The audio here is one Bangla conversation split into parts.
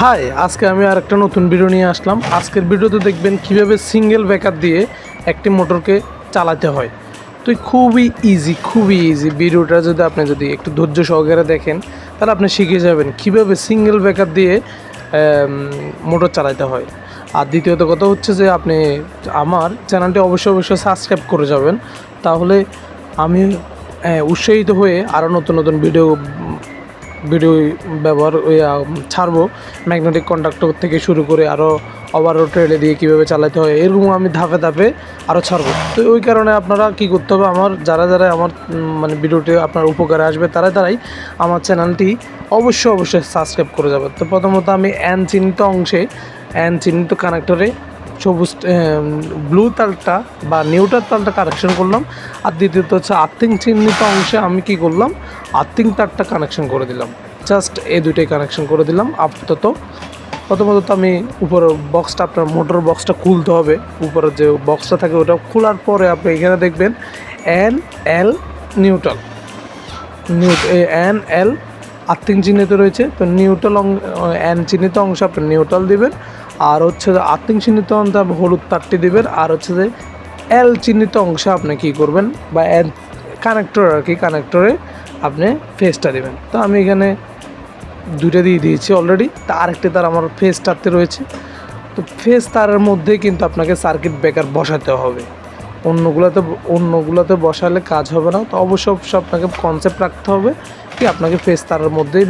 হাই, আজকে আমি আর একটা নতুন ভিডিও নিয়ে আসলাম। আজকের ভিডিওতে দেখবেন কিভাবে সিঙ্গেল ব্রেকার দিয়ে একটি মোটরকে চালাতে হয়। তো খুবই ইজি ভিডিওটা যদি একটু ধৈর্য সহকারে দেখেন তাহলে আপনি শিখে যাবেন কিভাবে সিঙ্গেল ব্রেকার দিয়ে মোটর চালাতে হয়। আর দ্বিতীয়ত কথা হচ্ছে যে আপনি আমার চ্যানেলটি অবশ্যই সাবস্ক্রাইব করে যাবেন, তাহলে আমি উৎসাহিত হয়ে আরও নতুন নতুন ভিডিও ব্যবহার ছাড়বো। ম্যাগনেটিক কন্ডাক্টর থেকে শুরু করে আরও ওভারলোড রেলে দিয়ে কীভাবে চালাতে হয়, এরকম আমি ধাপে ধাপে আরও ছাড়বো। তো ওই কারণে আপনারা কী করতে হবে, আমার যারা আমার ভিডিওটি আপনার উপকারে আসবে তারাই আমার চ্যানেলটি অবশ্যই সাবস্ক্রাইব করে যাবে। তো প্রথমত আমি এন চিহ্নিত কানেক্টরে সবুজ ব্লু তারটা বা নিউট্রাল তারটা কানেকশন করলাম। আর দ্বিতীয়ত হচ্ছে আর্থিং চিহ্নিত অংশে আমি কি করলাম, আর্থিং তারটা কানেকশন করে দিলাম। জাস্ট এই দুইটাই কানেকশন করে দিলাম। প্রথমত আমি উপরের বক্সটা, আপনার মোটর বক্সটা খুলতে হবে। উপরের যে বক্সটা থাকে ওটা খোলার পরে আপনি এখানে দেখবেন NL নিউট্রাল NL আর্থিং চিহ্নিত রয়েছে। তো এন চিহ্নিত অংশ আপনি নিউট্রাল দিবেন, আর হচ্ছে যে আর্থিং চিহ্নিত অংশে হলুদ তারটি দিবেন, আর হচ্ছে যে এল চিহ্নিত অংশে আপনি কী করবেন বা কানেক্টরে আপনি ফেসটা দেবেন। তো আমি এখানে দুইটা দিয়ে দিয়েছি অলরেডি। তা আরেকটি তার আমার ফেস তারতে রয়েছে। তো ফেস তারের মধ্যেই কিন্তু আপনাকে সার্কিট ব্রেকার বসাতে হবে। অন্যগুলোতে বসালে কাজ হবে না। তো অবশ্যই আপনাকে কনসেপ্ট রাখতে হবে কি আপনাকে ফেস তারের মধ্যেই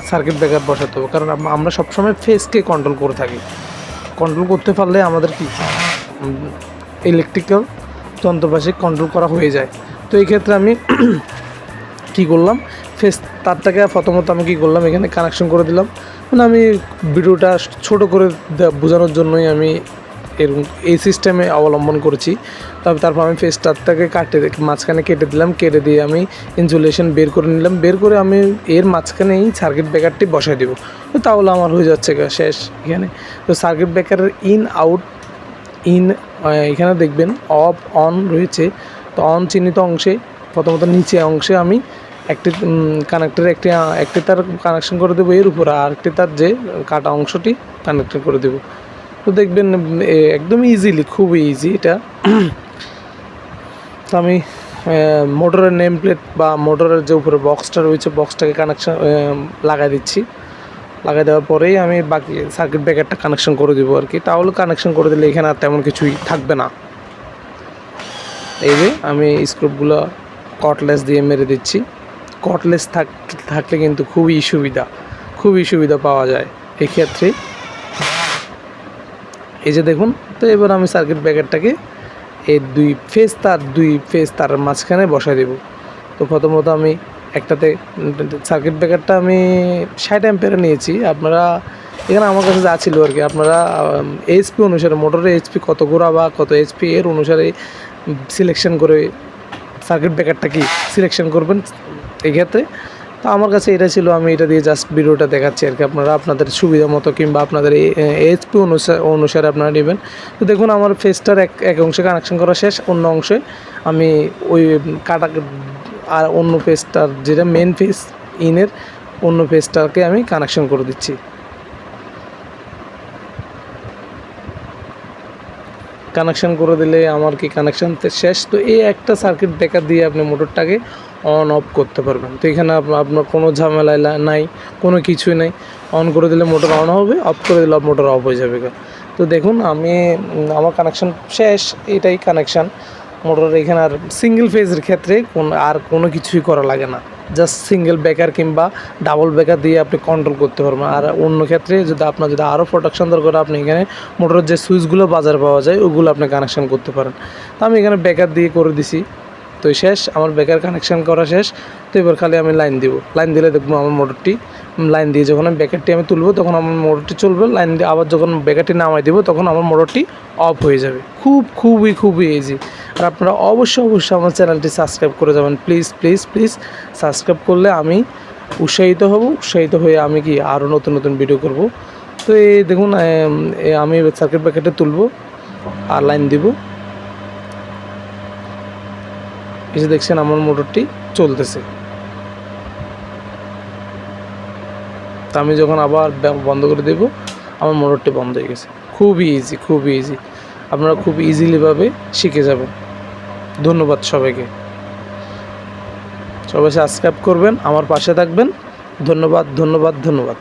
সার্কিট ব্রেকার বসাতে হবে, কারণ আমরা সবসময় ফেসকে কন্ট্রোল করে থাকি। কন্ট্রোল করতে পারলে আমাদের কি ইলেকট্রিক্যাল যন্ত্রপাতি কন্ট্রোল করা হয়ে যায়। তো এই ক্ষেত্রে আমি কি করলাম, ফেস তারটাকে প্রথমত আমি কী করলাম, এখানে কানেকশন করে দিলাম। মানে আমি ভিডিওটা ছোট করে বোঝানোর জন্যই আমি এই সিস্টেমে অবলম্বন করেছি। তারপর আমি ফেস তারটাকে মাঝখানে কেটে দিলাম। কেটে দিয়ে আমি ইনসুলেশন বের করে নিলাম। বের করে আমি এর মাঝখানেই সার্কিট ব্রেকারটি বসাই দেবো। তো তাহলে আমার হয়ে যাচ্ছে শেষ এখানে। তো সার্কিট ব্রেকারের এখানে দেখবেন অফ অন রয়েছে। তো অন চিহ্নিত অংশে প্রথমত নিচে অংশে আমি একটি কানেক্টরে একটি তার কানেকশন করে দেবো, এর উপর আর একটি তার যে কাটা অংশটি কানেক্ট করে দেবো। তো দেখবেন একদম খুবই ইজি এটা। তো আমি মোটরের নেম প্লেট বা মোটরের যে উপরে বক্সটা রয়েছে বক্সটাকে লাগাই দিচ্ছি। লাগাই দেওয়ার পরেই আমি বাকি সার্কিট ব্রেকারটা কানেকশন করে দেবো আর কি। তাহলে কানেকশন করে দিলে এখানে আর তেমন কিছুই থাকবে না। এই যে আমি স্ক্রুপগুলো কটলেস দিয়ে মেরে দিচ্ছি। কটলেস থাকলে কিন্তু খুবই সুবিধা পাওয়া যায় এই ক্ষেত্রে। এই যে দেখুন। তো এবার আমি সার্কিট ব্রেকারটাকে এই দুই ফেস তার মাঝখানে বসাই দেব। তো প্রথমত আমি একটাতে সার্কিট ব্রেকারটা আমি 60 অ্যাম্পিয়ারে নিয়েছি। আপনারা এখানে আমার কাছে যা ছিল আর কি, আপনারা এইচপি অনুসারে মোটরের এইচপি কত গোড়া বা কত এইচপি এর অনুসারে সিলেকশন করে সার্কিট ব্রেকারটা কি সিলেকশন করবেন এক্ষেত্রে। তো আমার কাছে এটা ছিল, আমি এটা দিয়ে জাস্ট ভিডিওটা দেখাচ্ছি আর কি। আপনারা আপনাদের সুবিধা মতো কিংবা আপনাদের এইচপি অনুসারে আপনারা নেবেন। তো দেখুন আমার ফেসটার এক অংশে কানেকশন করা শেষ। অন্য অংশে আমি ওই আর অন্য ফেসটার যেটা মেন ফেস ইনের অন্য ফেসটাকে আমি কানেকশন করে দিচ্ছি। কানেকশন করে দিলে আমার কি কানেকশন শেষ। তো এই একটা সার্কিট ব্রেকার দিয়ে আপনি মোটরটাকে অন অফ করতে পারবেন। তো এখানে আপনার কোনো ঝামেলা নাই, কোনো কিছুই নাই। অন করে দিলে মোটর অন হবে, অফ করে দিলে মোটর অফ হয়ে যাবে। তো দেখুন আমার কানেকশন শেষ। এটাই কানেকশান মোটরের। এখানে আর সিঙ্গেল ফেজের ক্ষেত্রে কোনো কিছুই করা লাগে না। জাস্ট সিঙ্গেল ব্রেকার কিংবা ডাবল ব্রেকার দিয়ে আপনি কন্ট্রোল করতে পারবেন। আর অন্য ক্ষেত্রে আপনার যদি আরও প্রোটেকশন দরকার, আপনি এখানে মোটরের যে সুইচগুলো বাজারে পাওয়া যায় ওগুলো আপনি কানেকশান করতে পারেন। তো আমি এখানে ব্রেকার দিয়ে করে দিছি। তো শেষ, আমার ব্রেকার কানেকশান করা শেষ। তো এবার খালি আমি লাইন দিব। লাইন দিলে দেখবো আমার মোটরটি লাইন দিয়ে যখন আমি ব্রেকারটি আমি তুলবো তখন আমার মোটরটি চলবে। লাইন দিয়ে আবার যখন ব্রেকারটি নামাই দেবো তখন আমার মোটরটি অফ হয়ে যাবে। খুবই ইজি। আর আপনারা অবশ্যই আমার চ্যানেলটি সাবস্ক্রাইব করে যাবেন। প্লিজ সাবস্ক্রাইব করলে আমি উৎসাহিত হয়ে আমি কি আরও নতুন ভিডিও করব। তো এই দেখুন আমি সার্কিট ব্রেকারটা তুলব আর লাইন দিব। এসে দেখছেন আমার মোটরটি চলতেছে। তো আমি যখন আবার বন্ধ করে দেব আমার মোটরটি বন্ধ হয়ে গেছে। খুবই ইজি, খুবই ইজি, আপনারা খুব ইজিলিভাবে শিখে যাবেন। ধন্যবাদ সবাইকে। সবাই সাবস্ক্রাইব করবেন, আমার পাশে থাকবেন। ধন্যবাদ, ধন্যবাদ, ধন্যবাদ।